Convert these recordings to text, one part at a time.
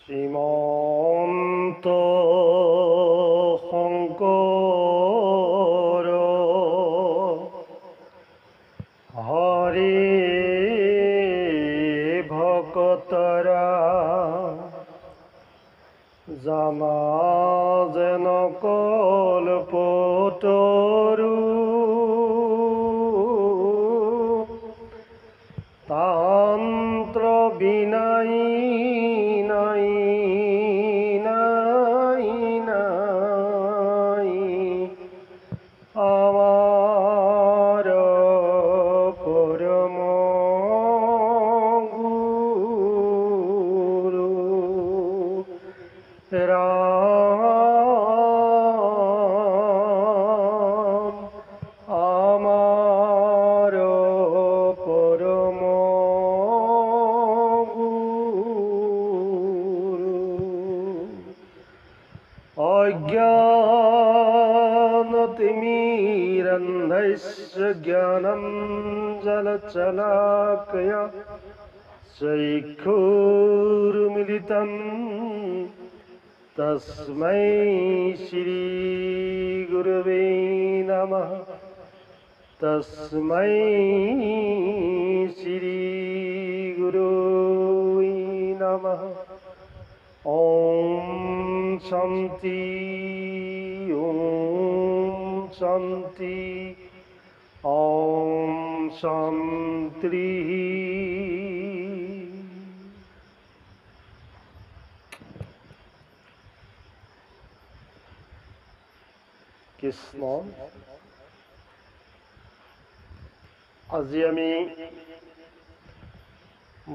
শ্ৰীমন্ত শংকৰ হৰি ভকতৰা জানা যেন কল্পতৰু তন্ত্ৰ বিনাই নাই নাই নাই আমাৰ পৰম গুৰু ৰাম আমাৰ পৰম অজ্ঞানতিমিৰন্ধস্য জ্ঞানাঞ্জনশলাকয়া চক্ষুৰুন্মিলিতং তস্मै শ্ৰীগুৰবে নমঃ তস্मै শ্ৰীগুৰবে নমঃ ওম শান্তি ওম শান্তি। কৃষ্ণ। আজি আমি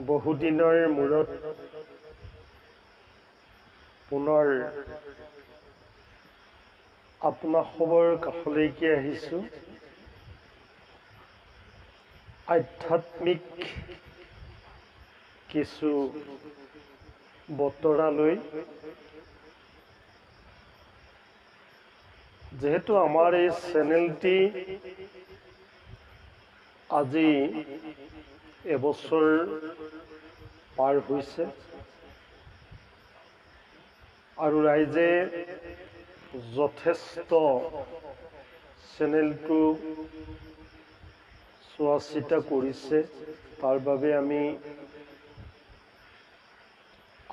বহুদিনৰ মূৰত পুনৰ আপোনাসৱৰ কাষলৈকে আহিছোঁ। আধ্যাত্মিক কিছু বতৰালৈ। যেহেতু আমাৰ এই চেনেলটি আজি এবছৰ পাৰ হৈছে আৰু ৰাইজে যথেষ্ট চেনেলটো চোৱা চিতা কৰিছে, তাৰ বাবে আমি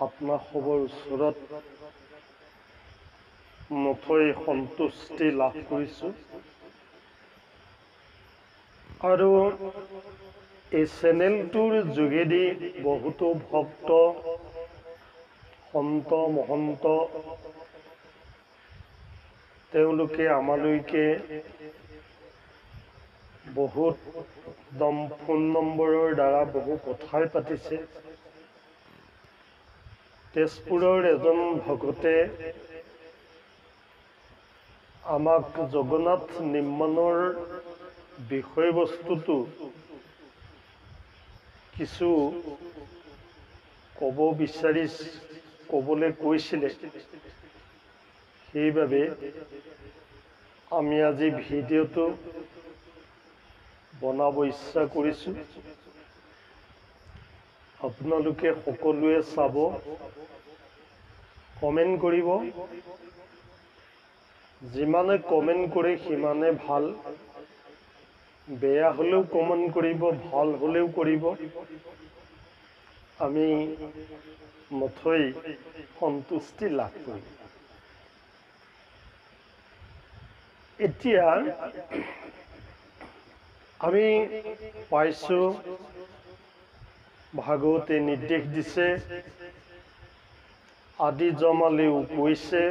আপোনাসৱৰ ওচৰত নথৈ সন্তুষ্টি লাভ কৰিছোঁ। আৰু এই চেনেলটোৰ যোগেদি বহুতো ভক্ত সন্ত মহন্ত তেওঁলোকে আমালৈকে বহুত ফোন নম্বৰৰ দ্বাৰা বহু কথাই পাতিছে। তেজপুৰৰ এজন ভকতে আমাক জগন্নাথ নিৰ্মাণৰ বিষয়বস্তুটো কিছু ক'বলৈ কৈছিলে। সেইবাবে আমি আজি ভিডিঅ'টো বনাব ইচ্ছা কৰিছোঁ। আপোনালোকে সকলোৱে চাব, কমেণ্ট কৰিব। যিমানে কমেণ্ট কৰে সিমানে ভাল। বেয়া হ'লেও কমেণ্ট কৰিব, ভাল হ'লেও কৰিব। আমি নথৈ সন্তুষ্টি লাভ কৰিম। এতিয়া আমি পাইছোঁ, ভাগৱতে নিৰ্দেশ দিছে, আদিজমালেও কৈছে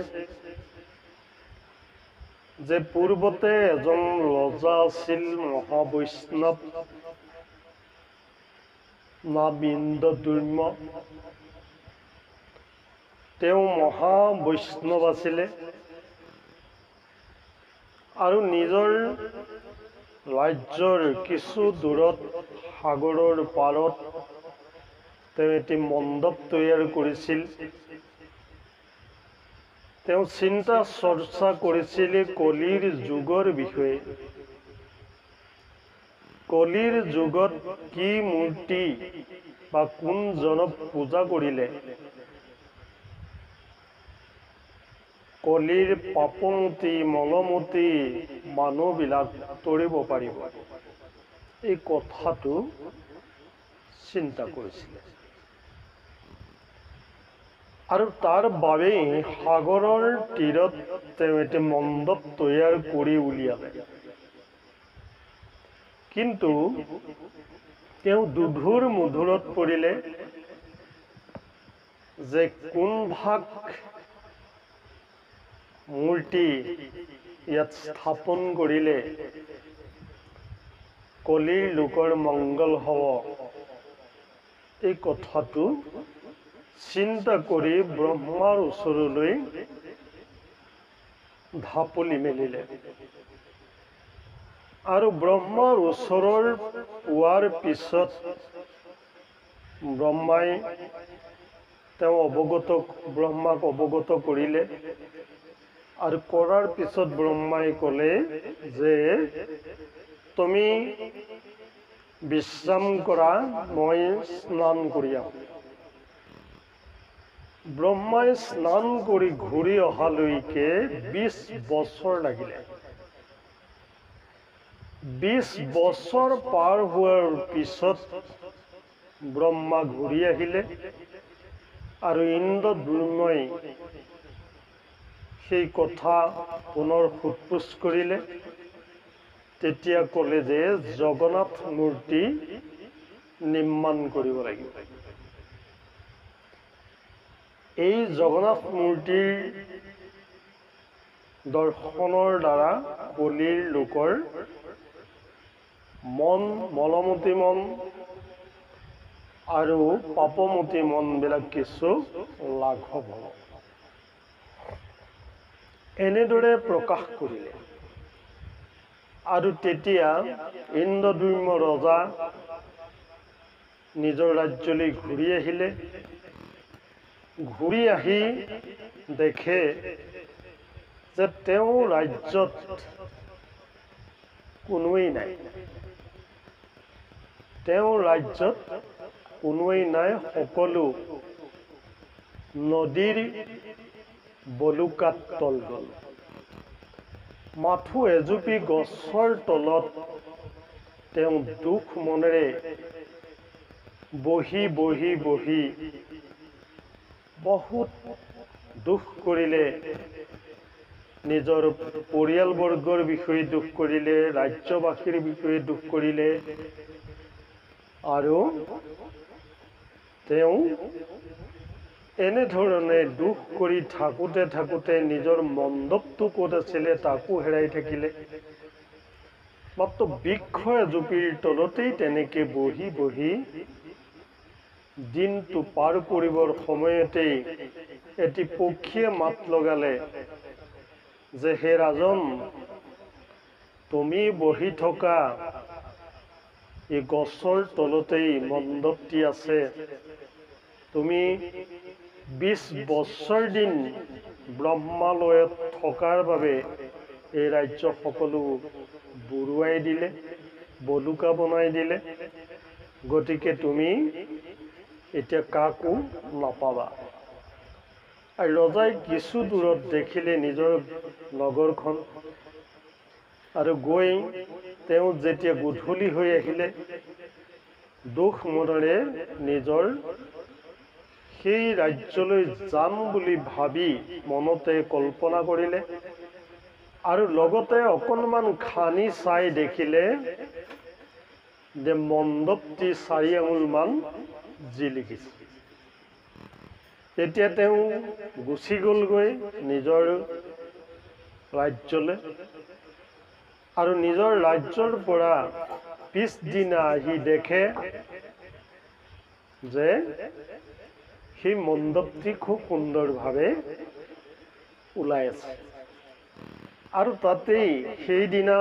যে পূৰ্বতে এজন ৰজা আছিল, মহাবৈষ্ণৱ, নাম ইন্দ্ৰদ্যুম্ন। তেওঁ মহাবৈষ্ণৱ আছিলে আৰু নিজৰ ৰাজ্যৰ কিছু দূৰত সাগৰৰ পাৰত তেওঁ এটি মণ্ডপ তৈয়াৰ কৰিছিল। তেওঁ চিন্তা চৰ্চা কৰিছিল কলিৰ যুগৰ বিষয়ে। কলিৰ যুগত কি মূৰ্তি বা কোন জনক পূজা কৰিলে কলিৰ পাপমতি মলমতি মানুহবিলাক তৰিব পাৰিব। এই কথাটো চিন্তা কৰিছিলে আৰু তাৰ বাবেই সাগৰৰ তীৰত তেওঁ এটি মণ্ডপ তৈয়াৰ কৰি উলিয়ালে। কিন্তু তেওঁ দুধুৰ মুধুৰত পৰিলে যে কোন ভাগ মূৰ্তি ইয়াত স্থাপন কৰিলে কলিৰ লোকৰ মংগল হ'ব। এই কথাটো চিন্তা কৰি ব্ৰহ্মাৰ ওচৰলৈ ঢাপলি মেলিলে আৰু ব্ৰহ্মাৰ ওচৰৰ পোৱাৰ পিছত ব্ৰহ্মাক অৱগত কৰিলে আৰু কৰাৰ পিছত ব্ৰহ্মাই ক'লে যে তুমি বিশ্ৰাম কৰা, মই স্নান কৰি আহোঁ। ব্ৰহ্মাই স্নান কৰি ঘূৰি অহালৈকে 20 বছৰ লাগিলে। 20 বছৰ পাৰ হোৱাৰ পিছত ব্ৰহ্মা ঘূৰি আহিলে আৰু ইন্দ্ৰদ্যুম্নই সেই কথা পুনৰ সোধপোছ কৰিলে। তেতিয়া ক'লে যে জগন্নাথ মূৰ্তি নিৰ্মাণ কৰিব লাগিব। এই জগন্নাথ মূৰ্তিৰ দৰ্শনৰ দ্বাৰা কলিৰ লোকৰ মন, মলমতি মন আৰু পাপমতি মনবিলাক কিছু লাঘৱ হ'ব। এনেদৰে প্ৰকাশ কৰিলে আৰু তেতিয়া ইন্দ্ৰদ্যুম্ন ৰজা নিজৰ ৰাজ্যলৈ ঘূৰি আহিলে। ঘূৰি আহি দেখে যে তেওঁৰ ৰাজ্যত কোনোৱেই নাই। তেওঁৰ ৰাজ্যত কোনোৱেই নাই, সকলো নদীৰ বলুকাত তল গ'ল। মাথো এজুপি গছৰ তলত তেওঁ দুখ মনেৰে বহি বহুত দুখ কৰিলে। নিজৰ পৰিয়ালবৰ্গৰ বিষয়ে দুখ কৰিলে, ৰাজ্যবাসীৰ বিষয়ে দুখ কৰিলে আৰু তেওঁ এনেধৰণে দুখ কৰি থাকোঁতে নিজৰ মণ্ডপটো ক'ত আছিলে তাকো হেৰাই থাকিলে। মাত্ৰ বৃক্ষ এজুপিৰ তলতেই তেনেকে বহি দিনটো পাৰ কৰিবৰ সময়তেই এটি পক্ষীয়ে মাত লগালে যে হে ৰাজন, তুমি বহি থকা এই গছৰ তলতেই মণ্ডপটি আছে। তুমি 20 বছৰ দিন ব্ৰহ্মালয়ত থকাৰ বাবে এই ৰাজ্য সকলো বুৰুৱাই দিলে, বলুকা বনাই দিলে। গতিকে তুমি এতিয়া কাকো নাপাবা। আৰু ৰজাই কিছু দূৰত দেখিলে নিজৰ নগৰখন আৰু গৈ তেওঁ যেতিয়া গধূলি হৈ আহিলে, দুখ মনেৰে নিজৰ সেই ৰাজ্যলৈ যাম বুলি ভাবি মনতে কল্পনা কৰিলে আৰু লগতে অকণমান খানি চাই দেখিলে যে মণ্ডপটি 4 আঙুলমান জিলিকিছে। তেতিয়া তেওঁ গুচি গ'লগৈ নিজৰ ৰাজ্যলৈ আৰু নিজৰ ৰাজ্যৰ পৰা পিছদিনা আহি দেখে যে সেই মণ্ডপটি খুব সুন্দৰভাৱে ওলাই আছে আৰু তাতেই সেইদিনা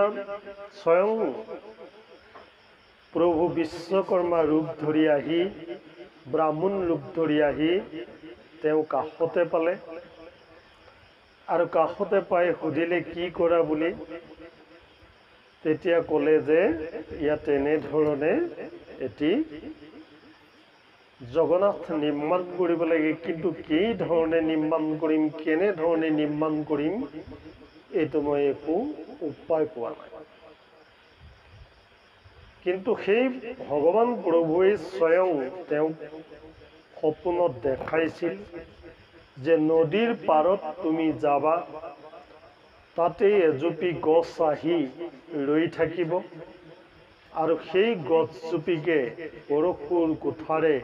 স্বয়ং প্ৰভু বিশ্বকৰ্মা ৰূপ ধৰি আহি, ব্ৰাহ্মণ ৰূপ ধৰি আহি তেওঁ কাষতে পালে আৰু কাষতে পাই সুধিলে কি কৰা বুলি। তেতিয়া ক'লে যে ইয়াত এনেধৰণে এটি জগন্নাথ নিৰ্মাণ কৰিব লাগে, কিন্তু কি ধৰণে নিৰ্মাণ কৰিম, কেনে ধৰণে নিৰ্মাণ কৰিম, এইটো মই একো উপায় পোৱা নাই। কিন্তু সেই ভগৱান প্ৰভুৱে স্বয়ং তেওঁক সপোনত দেখাইছিল যে নদীৰ পাৰত তুমি যাবা, তাতে এজুপি গছ আহি ৰৈ থাকিব, আৰু সেই গছজুপিকে পৰশুৰ কুঠাৰে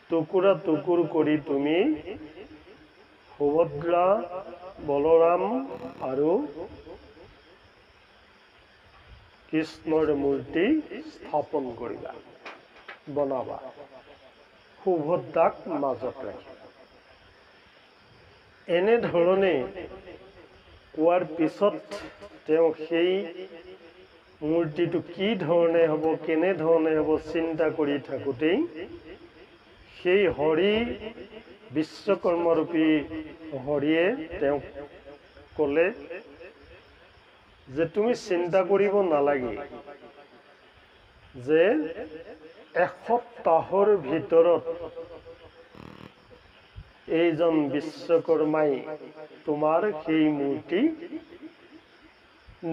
টুকুৰা টুকুৰ কৰি তুমি সুভদ্ৰা, বলৰাম আৰু কৃষ্ণৰ মূৰ্তি স্থাপন কৰিবা, বনাবা, সুভদ্ৰাক মাজত ৰাখি। এনেধৰণে কোৱাৰ পিছত তেওঁ সেই মূৰ্তিটো কি ধৰণে হ'ব, কেনেধৰণে হ'ব চিন্তা কৰি থাকোঁতেই সেই হৰি, বিশ্বকৰ্মৰূপী হৰিয়ে তেওঁক ক'লে যে তুমি চিন্তা কৰিব নালাগে, যে এসপ্তাহৰ ভিতৰত এইজন বিশ্বকৰ্মাই তোমাৰ সেই মূৰ্তি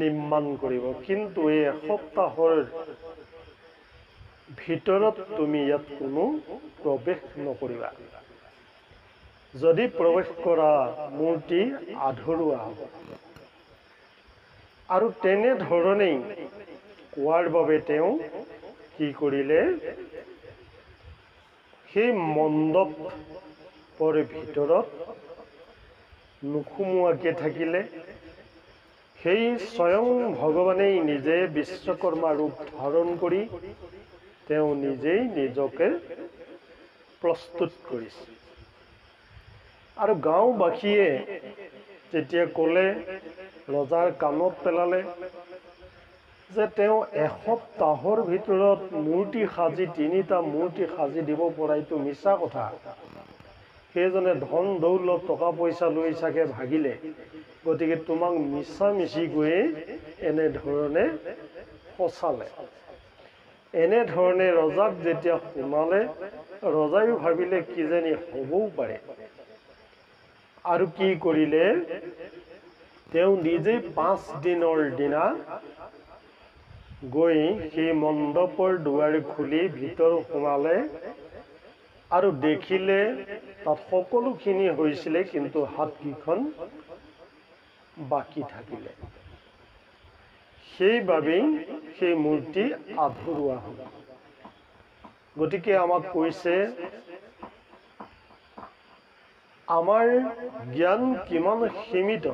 নিৰ্মাণ কৰিব, কিন্তু এই এসপ্তাহৰ ভিতৰত তুমি ইয়াত কোনো প্ৰৱেশ নকৰিবা। যদি প্ৰৱেশ কৰা মূৰ্তি আধৰুৱা হ'ব। আৰু তেনেধৰণেই কোৱাৰ বাবে তেওঁ কি কৰিলে, সেই মণ্ডপৰ ভিতৰত নোসোমোৱাকৈ থাকিলে। সেই স্বয়ং ভগৱানেই নিজে বিশ্বকৰ্মা ৰূপ ধাৰণ কৰি তেওঁ নিজেই নিজকে প্ৰস্তুত কৰিছে। আৰু গাঁওবাসীয়ে যেতিয়া ক'লে, ৰজাৰ কাণত পেলালে যে তেওঁ এসপ্তাহৰ ভিতৰত মূৰ্তি সাজি, 3টা মূৰ্তি সাজি দিব পৰাইটো মিছা কথা। সেইজনে ধন দৌলত টকা পইচা লৈ চাগে ভাগিলে, গতিকে তোমাক মিছামিছি গৈয়ে এনেধৰণে ফচালে। এনেধৰণে ৰজাক যেতিয়া শুনালে, ৰজায়ো ভাবিলে কিজানি হ'বও পাৰে। আৰু কি কৰিলে, তেওঁ নিজেই 5 দিনৰ দিনা গৈ সেই মণ্ডপৰ দুৱাৰ খুলি ভিতৰ সোমালে, আৰু দেখিলে তাত সকলোখিনি হৈছিলে, কিন্তু হাতকেইখন বাকী থাকিলে। সেইবাবেই সেই মূৰ্তি আধৰুৱা হ'ল। গতিকে আমাক কৈছে, আমাৰ জ্ঞান কিমান সীমিত,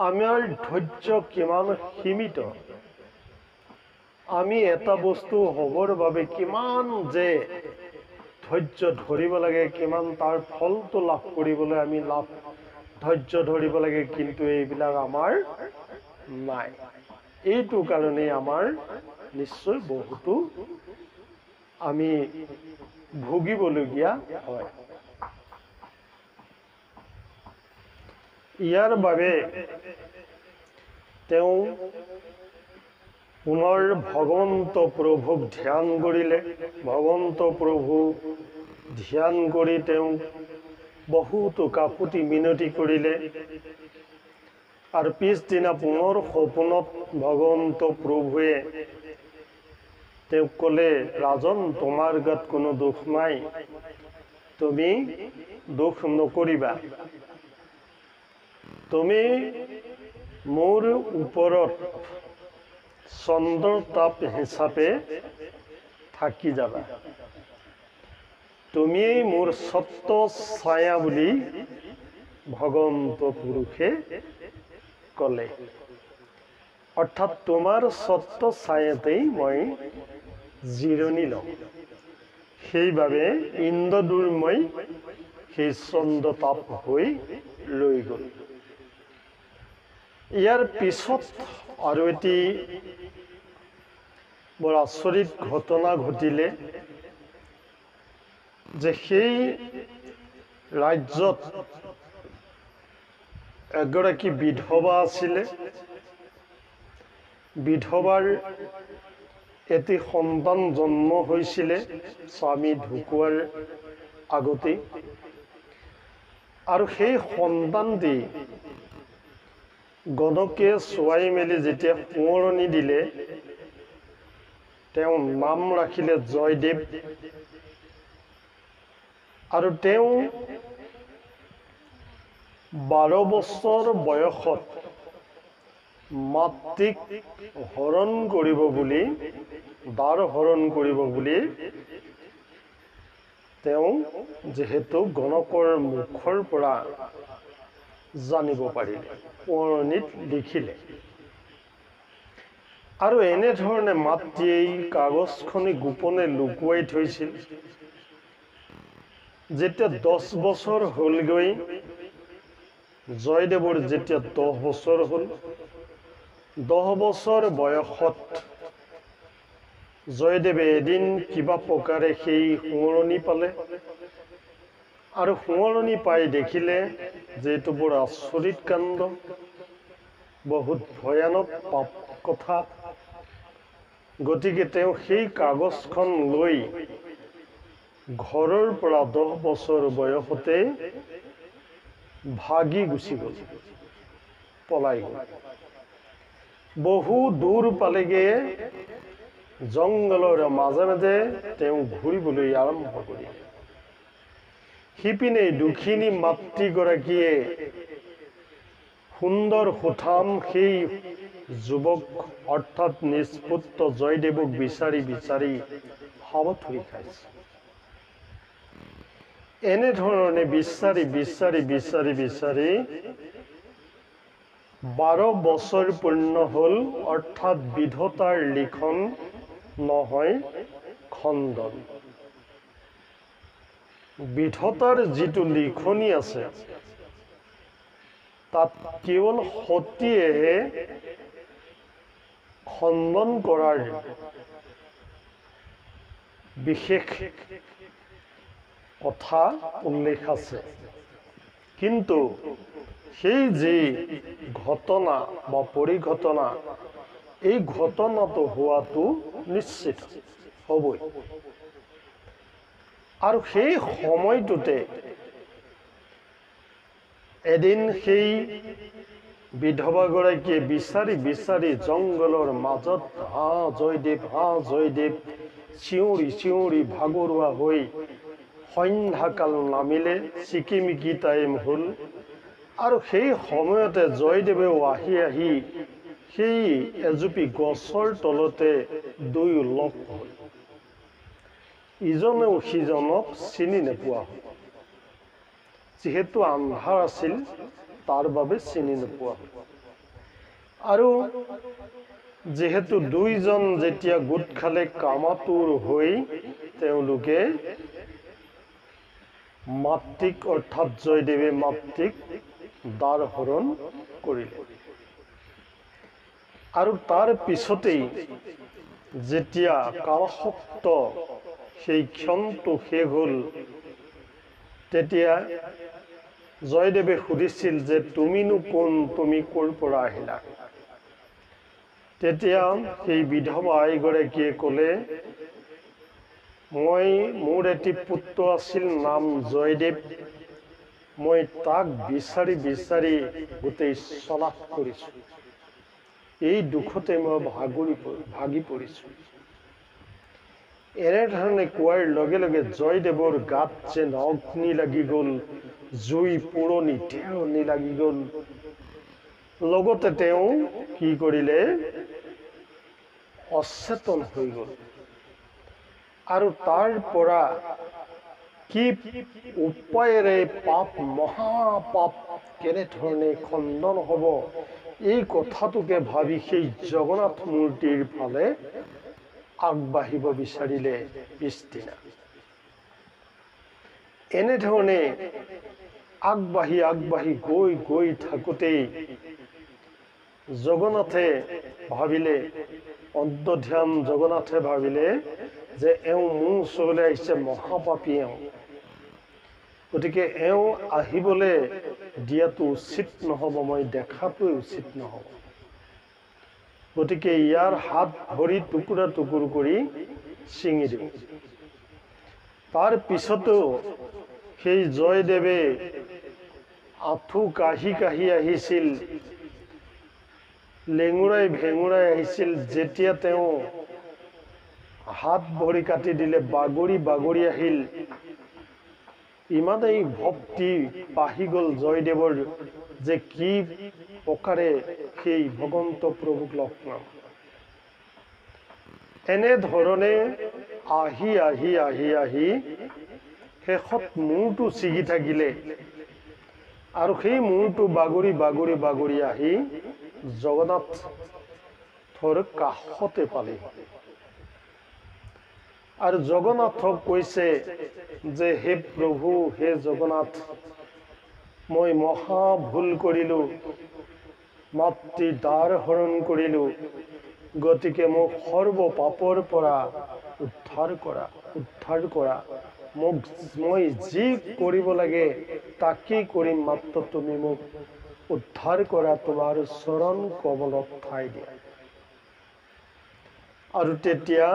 আমাৰ ধৈৰ্য কিমান সীমিত, আমি এটা বস্তু হ'বৰ বাবে কিমান যে ধৈৰ্য ধৰিব লাগে, কিমান তাৰ ফলটো লাভ কৰিবলৈ আমি ধৈৰ্য ধৰিব লাগে, কিন্তু এইবিলাক আমাৰ নাই। এইটো কাৰণেই আমাৰ নিশ্চয় বহুতো আমি ভুগিবলগীয়া হয়। ইয়াৰ বাবে তেওঁ পুনৰ ভগৱন্ত প্ৰভুক ধ্যান কৰিলে। ভগৱন্ত প্ৰভু ধ্যান কৰি তেওঁ বহুতো কাকুতি মিনতি কৰিলে। আৰু পিছদিনা পুনৰ সপোনত ভগৱন্ত প্ৰভুৱে তেওঁক ক'লে, ৰাজন, তোমাৰ গাত কোনো দোষ নাই, তুমি দোষ নকৰিবা। তুমি মোৰ ওপৰত চন্দ্ৰৰ তাপ হিচাপে থাকি যাবা। তুমিয়েই মোৰ সত্য ছায়া বুলি ভগৱন্ত পুৰুষে ক'লে। অৰ্থাৎ তোমাৰ সত্য ছায়াতেই মই জিৰণি লওঁ। সেইবাবে ইন্দ্ৰদূৰ মই সেই চন্দ্ৰ তাপ হৈ ৰৈ গ'ল। ইয়াৰ পিছত আৰু এটি বৰ আচৰিত ঘটনা ঘটিলে যে সেই ৰাজ্যত এগৰাকী বিধৱা আছিলে। বিধৱাৰ এটি সন্তান জন্ম হৈছিলে স্বামী ঢুকুৱাৰ আগতে, আৰু সেই সন্তানটি গণকে চোৱাই মেলি যেতিয়া সোঁৱৰণি দিলে, তেওঁ নাম ৰাখিলে জয়দেৱ। আৰু তেওঁ 12 বছৰ বয়সত মাতৃক হৰণ কৰিব বুলি, দ্বাৰ হৰণ কৰিব বুলি তেওঁ যিহেতু গণকৰ মুখৰ পৰা জানিব পাৰিলে, সোঁৱৰণিত লিখিলে। আৰু এনেধৰণে মাতৃয়ে এই কাগজখনি গোপনে লুকুৱাই থৈছিল। যেতিয়া 10 বছৰ হ'লগৈ, জয়দেৱৰ যেতিয়া 10 বছৰ হ'ল, 10 বছৰ বয়সত জয়দেৱে এদিন কিবা প্ৰকাৰে সেই সোঁৱৰণি পালে, আৰু সোঁৱৰণি পাই দেখিলে যে এইটো বৰ আচৰিত কাণ্ড, বহুত ভয়ানক পাপ কথা। গতিকে তেওঁ সেই কাগজখন লৈ ঘৰৰ পৰা 10 বছৰ বয়সতে ভাগি গুচি গ'ল, পলাই গ'ল। বহু দূৰ পালেগে, জংঘলৰ মাজে মাজে তেওঁ ঘূৰিবলৈ আৰম্ভ কৰিলে। সিপিনে দুখিনী মাতৃগৰাকীয়ে সুন্দৰ সুঠাম সেই যুৱক অৰ্থাৎ নিজ পুত্ৰ জয়দেৱক বিচাৰি বিচাৰি হাবাথুৰি খাইছে। এনেধৰণে বিচাৰি বিচাৰি বিচাৰি বিচাৰি 12 বছৰ পূৰ্ণ হ'ল, অৰ্থাৎ বিধতাৰ লিখন নহয় খণ্ডন। বিধতাৰ যিটো লিখনি আছে, তাত কেৱল সতীয়েহে খণ্ডন কৰাৰ বিশেষ কথা উল্লেখ আছে। কিন্তু সেই যি ঘটনা বা পৰিঘটনা, এই ঘটনাটো হোৱাটো নিশ্চিত হ'বই। আৰু সেই সময়টোতে এদিন সেই বিধৱাগৰাকীয়ে বিচাৰি বিচাৰি জংঘলৰ মাজত হা জয়দেৱ চিঞৰি চিঞৰি ভাগৰুৱা হৈ সন্ধ্যাকাল নামিলে, চিকিমিকি টাইম হ'ল। আৰু সেই সময়তে জয়দেৱেও আহি আহি সেই এজুপি গছৰ তলতে দুয়ো লগ হ'ল। ইজনেও সিজনক চিনি নোপোৱা হ'ল, যিহেতু আন্ধাৰ আছিল তাৰ বাবে চিনি নোপোৱা হ'ল। আৰু যিহেতু দুইজন যেতিয়া গোট খালে, কামাতুৰ হৈ তেওঁলোকে মাতৃক অৰ্থাৎ জয়দেৱে মাতৃক দ্বাৰ হৰণ কৰিলে। আৰু তাৰ পিছতেই যেতিয়া কালসপ্ত সেই ক্ষণটো শেষ হ'ল, তেতিয়া জয়দেৱে সুধিছিল যে তুমিনো কোন, তুমি ক'ৰ পৰা আহিলা? তেতিয়া সেই বিধৱা আইগৰাকীয়ে ক'লে, মোৰ এটি পুত্ৰ আছিল, নাম জয়দেৱ। মই তাক বিচাৰি বিচাৰি গোটেই চলাত কৰিছোঁ। এই দুখতে মই ভাগি পৰিছোঁ। এনেধৰণে কোৱাৰ লগে লগে জয়দেৱৰ গাত যেন অগ্নি লাগি গ'ল, জুই পুৰণি ঢেৰণি লাগি গ'ল। লগতে তেওঁ কি কৰিলে, অচেতন হৈ গ'ল। আৰু তাৰ পৰা কি উপায়েৰে পাপ, মহাপাপ কেনেধৰণে খণ্ডন হ'ব, এই কথাটোকে ভাবি সেই জগন্নাথ মূৰ্তিৰ ফালে আগবাঢ়িব বিচাৰিলে পিছদিনা। এনেধৰণে আগবাঢ়ি আগবাঢ়ি গৈ থাকোঁতেই জগন্নাথে ভাবিলে, অন্তৰ্ধান জগন্নাথে ভাবিলে যে এওঁ মোৰ ওচৰলৈ আহিছে, মহাপাপী এওঁ। গতিকে এওঁ আহিবলৈ দিয়াটো উচিত নহ'ব, মই দেখাটোৱে উচিত নহ'ব। গতিকে ইয়াৰ হাত ভৰি টুকুৰা টুকুৰ কৰি ছিঙি দিওঁ। তাৰ পিছতো সেই জয়দেৱে আঁঠু কাঢ়ি কাঢ়ি আহিছিল, লেঙুৰাই ভেঙুৰাই আহিছিল। যেতিয়া তেওঁ হাত ভৰি কাটি দিলে, বাগৰি বাগৰি আহিল। ইমানেই ভক্তি বাঢ়ি গ'ল জয়দেৱৰ যে কি প্ৰকাৰে সেই ভগৱন্ত প্ৰভুক লগ পাম। এনেধৰণে আহি আহি আহি আহি শেষত মূৰটো ছিগি থাকিলে, আৰু সেই মূৰটো বাগৰি বাগৰি বাগৰি আহি জগন্নাথৰ কাষতে পালে। আৰু জগন্নাথক কৈছে যে হে প্ৰভু, হে জগন্নাথ, মই মহা ভুল কৰিলোঁ, মাতৃ দ্বাৰ হৰণ কৰিলোঁ। গতিকে মোক সৰ্ব পাপৰ পৰা উদ্ধাৰ কৰা। মই যি কৰিব লাগে তাকেই কৰিম, মাত্ৰ তুমি মোক উদ্ধাৰ কৰা, তোমাৰ চৰণ কমলত ঠাই দিয়া। আৰু তেতিয়া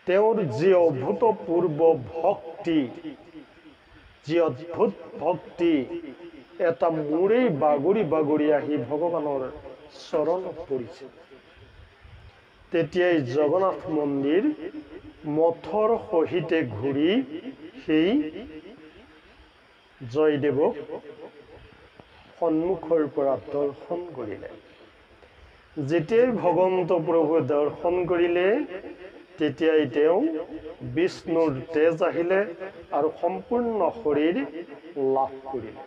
তেওঁৰ যি অভূতপূৰ্ব ভক্তি, যি অদ্ভুত ভক্তি, এটা মূৰেই বাগৰি বাগৰি আহি ভগৱানৰ চৰণত পৰিছে। তেতিয়াই জগন্নাথ মন্দিৰ মঠৰ সহিতে ঘূৰি সেই জয়দেৱক সন্মুখৰ পৰা দৰ্শন কৰিলে। যেতিয়াই ভগৱন্ত প্ৰভু দৰ্শন কৰিলে, তেতিয়াই তেওঁ বিষ্ণুৰ তেজ আহিলে আৰু সম্পূৰ্ণ শৰীৰ লাভ কৰিলে।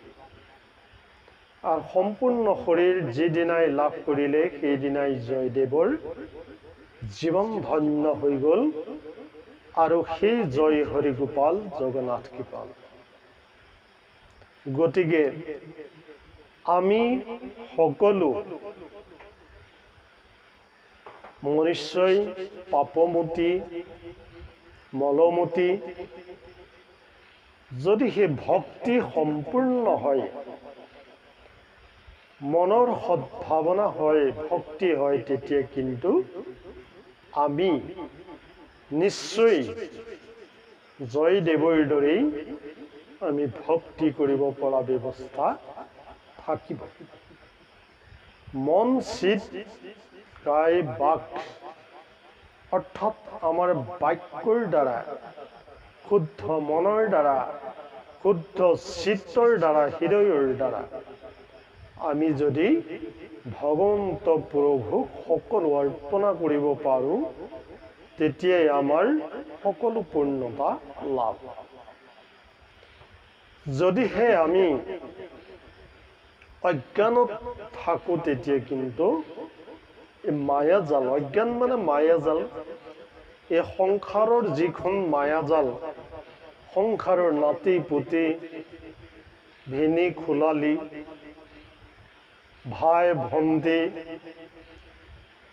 আৰু সম্পূৰ্ণ শৰীৰ যিদিনাই লাভ কৰিলে, সেইদিনাই জয়দেৱৰ জীৱন ধন্য হৈ গ'ল। আৰু সেই জয় হৰি গোপাল জগন্নাথ কৃপাল। গতিকে আমি সকলো মনুষ্যই পাপমতি, মলমতি, যদি সেই ভক্তি সম্পূৰ্ণ হয়, মনৰ সদ্ভাৱনা হয়, ভক্তি হয়, তেতিয়া কিন্তু আমি নিশ্চয় জয়দেৱৰ দৰেই আমি ভক্তি কৰিব পৰা ব্যৱস্থা থাকিব। মন, চিত, কায়, বাক, অৰ্থাৎ আমাৰ বাক্যৰ দ্বাৰা, শুদ্ধ মনৰ দ্বাৰা, শুদ্ধ চিত্তৰ দ্বাৰা, হৃদয়ৰ দ্বাৰা আমি যদি ভগৱন্ত প্ৰভুক সকলো অৰ্পণা কৰিব পাৰোঁ, তেতিয়াই আমাৰ সকলো পূৰ্ণতা লাভ। যদিহে আমি অজ্ঞানত থাকোঁ, তেতিয়া কিন্তু এই মায়াজাল, অজ্ঞান মানে মায়াজাল, এই সংসাৰৰ যিখন মায়াজাল, সংসাৰৰ নাতি পুতি, ভিনী খোলালি, ভাই ভণ্টি,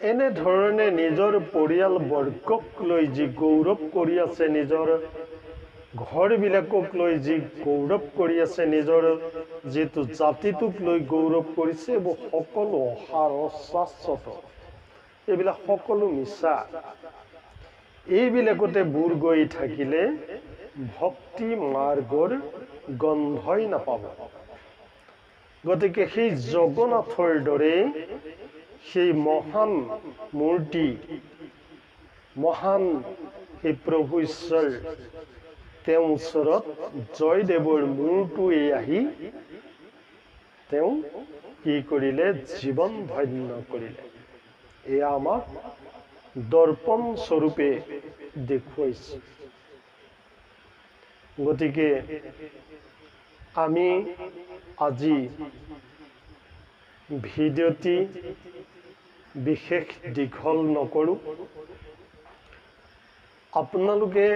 এনেধৰণে নিজৰ পৰিয়ালবৰ্গক লৈ যি গৌৰৱ কৰি আছে, নিজৰ ঘৰবিলাকক লৈ যি গৌৰৱ কৰি আছে, নিজৰ যিটো জাতিটোক লৈ গৌৰৱ কৰিছে, এইবোৰ সকলো অসাৰ, অশাশ্বত, এইবিলাক সকলো মিছা। এইবিলাকতে বুৰ গৈ থাকিলে ভক্তি মাৰ্গৰ গন্ধই নাপাব। গতিকে সেই জগন্নাথৰ দৰে সেই মহান মূৰ্তি, মহান সেই প্ৰভু ঈশ্বৰ, তেওঁৰ ওচৰত জয়দেৱৰ মূৰটোৱে আহি তেওঁ কি কৰিলে? জীৱন ধন্য কৰিলে। এয়া আমাক দৰ্পণ স্বৰূপে দেখুৱাইছে। গতিকে আমি আজি ভিডিঅ'টি বিশেষ দীঘল নকৰোঁ। আপোনালোকে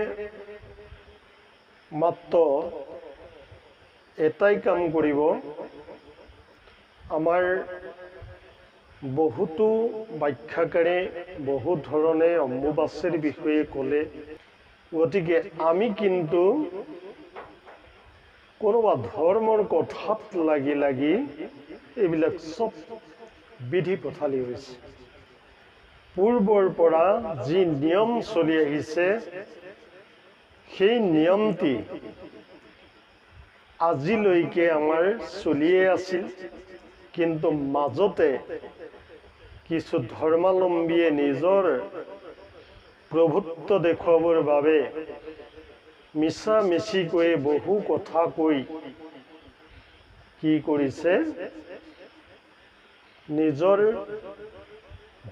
মাত্ৰ এটাই কাম কৰিব, আমাৰ বহুতো ব্যাখ্যাকাৰে বহু ধৰণে অম্বুবাচীৰ বিষয়ে ক'লে। গতিকে আমি কিন্তু কোনোবা ধৰ্মৰ কথাত লাগি লাগি এইবিলাক চব বিধি পথালি হৈছে। পূৰ্বৰ পৰা যি নিয়ম চলি আহিছে সেই নিয়মটি আজিলৈকে আমাৰ চলিয়ে আছিল, কিন্তু মাজতে কিছু ধৰ্মাৱলম্বীয়ে নিজৰ প্ৰভুত্ব দেখুৱাবৰ বাবে মিছা মিছিকৈ বহু কথা কৈ কি কৰিছে, নিজৰ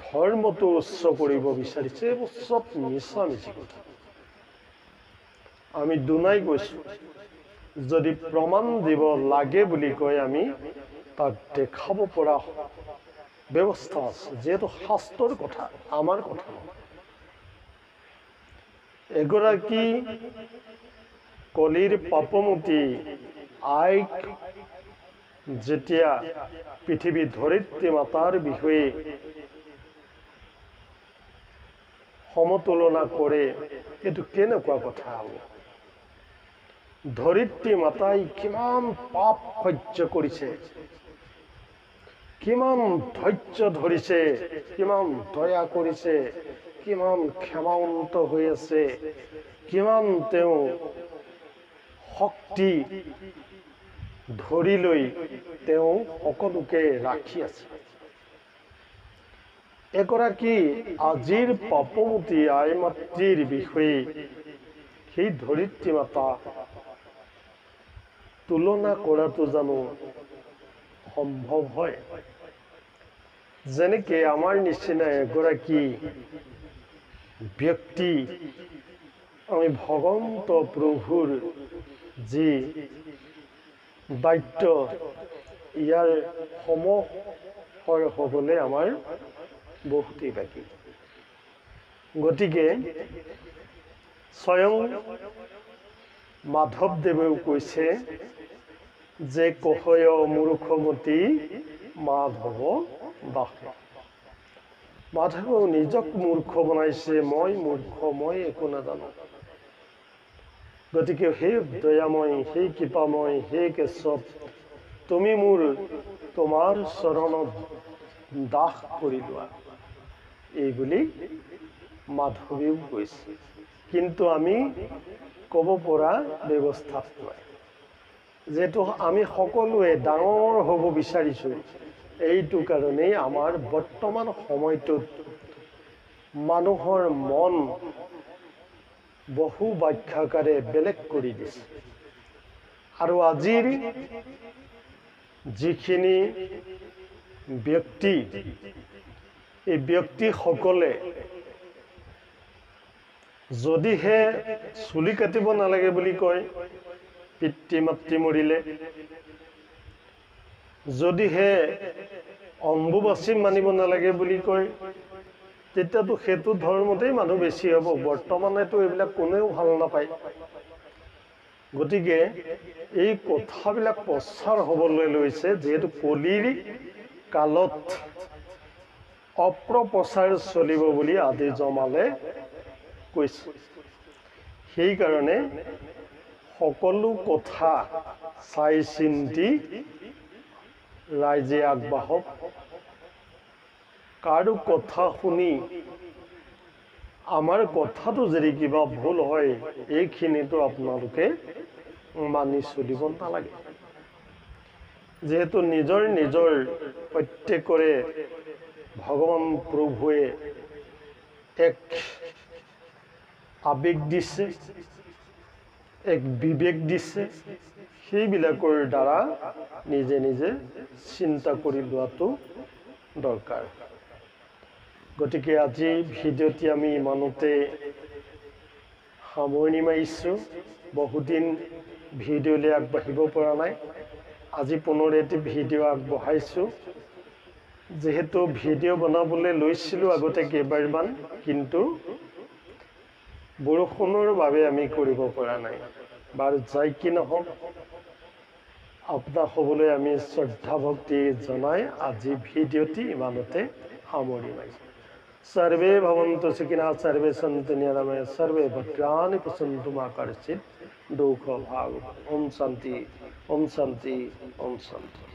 ধৰ্মটো উচ্চ কৰিব বিচাৰিছে। এইবোৰ চব মিছা মিছি কথা। আমি দুনাই কৈছোঁ, যদি প্ৰমাণ দিব লাগে বুলি কয় আমি তাক দেখাব পৰা ব্যৱস্থা আছে, যিহেতু শাস্ত্ৰৰ কথা, আমাৰ কথা নহয়। এগৰাকী কলিৰ পাপমতী আইক যেতিয়া পৃথিৱী ধৰিত্ৰী মাতাৰ বিষয়ে সমতুলনা কৰে, এইটো কেনেকুৱা কথা হ'ব? ধৰিত্ৰী মাতাই কিমান পাপ সহ্য কৰিছে, কিমান ধৈৰ্য ধৰিছে, কিমান দয়া কৰিছে, কিমান ক্ষমাৱন্ত হৈ আছে, কিমান তেওঁ শক্তি ধৰি লৈ তেওঁ সকলোকে ৰাখি আছে। এগৰাকী আজিৰ পাপমতী আই মাতৃৰ বিষয়ে সেই ধৰিত্ৰী মাতা তুলনা কৰাটো জানো সম্ভৱ হয়? যেনেকে আমাৰ নিচিনা এগৰাকী ব্যক্তি আমি ভগৱন্ত প্ৰভুৰ যি দায়িত্ব, ইয়াৰ সমহৰ হ'বলৈ আমাৰ বহুতেই বাকী। গতিকে স্বয়ং মাধৱদেৱেও কৈছে যে কহয় মূৰ্খমতী মাধৱ দাসে। মাধৱেও নিজক মূৰ্খ বনাইছে, মই মূৰ্খ, মই একো নাজানো। গতিকে হে দয়াময়, হে কৃপাময়, হে কেশৱ, তুমি মোৰ তোমাৰ চৰণত দাস কৰি লোৱা, এইবুলি মাধৱেও কৈছে। কিন্তু আমি ক'ব পৰা ব্যৱস্থাত নাই, যিহেতু আমি সকলোৱে ডাঙৰ হ'ব বিচাৰিছোঁ। এইটো কাৰণেই আমাৰ বৰ্তমান সময়টোত মানুহৰ মন বহু ব্যাখ্যাকাৰে বেলেগ কৰি দিছে। আৰু আজিৰ যিখিনি ব্যক্তি, এই ব্যক্তিসকলে যদিহে চুলি কাটিব নালাগে বুলি কয় পিতৃ মাতৃ মৰিলে, যদিহে অম্বুবাচী মানিব নালাগে বুলি কয়, তেতিয়াতো সেইটো ধৰ্মতেই মানুহ বেছি হ'ব। বৰ্তমানেতো এইবিলাক কোনেও ভাল নাপায়। গতিকে এই কথাবিলাক প্ৰচাৰ হ'বলৈ লৈছে, যিহেতু কলিৰ কালত অপপ্ৰচাৰ চলিব বুলি আদি জমালে কৈছে। সেইকাৰণে সকলো কথা চাই চিন্তি ৰাইজে আগবাঢ়ক। কাৰো কথা শুনি আমাৰ কথাটো যদি কিবা ভুল হয়, এইখিনিতো আপোনালোকে মানি চলিব নালাগে। যিহেতু নিজৰ নিজৰ প্ৰত্যেকৰে ভগৱান প্ৰভুৱে এক আবেগ দিছে, এক বিবেক দিছে, সেইবিলাকৰ দ্বাৰা নিজে নিজে চিন্তা কৰি লোৱাটো দৰকাৰ। গতিকে আজি ভিডিঅ'টি আমি ইমানতে সামৰণি মাৰিছোঁ। বহুদিন ভিডিঅ'লৈ আগবাঢ়িব পৰা নাই, আজি পুনৰ এটি ভিডিঅ' আগবঢ়াইছোঁ। যিহেতু ভিডিঅ' বনাবলৈ লৈছিলোঁ আগতে কেইবাৰমান, কিন্তু বৰষুণৰ বাবে আমি কৰিব পৰা নাই। বাৰু যাই কি নহওক, আপোনাসকললৈ আমি শ্ৰদ্ধা ভক্তি জনাই আজি ভিডিঅ'টি ইমানতে সামৰণি মাৰিছোঁ। सर्वे भवन्तु सुखिनः, सर्वे सन्तु निरामया, सर्वे भद्राणि पश्यन्तु मा कश्चित् दुःखभाग्। ओम शांति, ओम शांति, ओम शांति।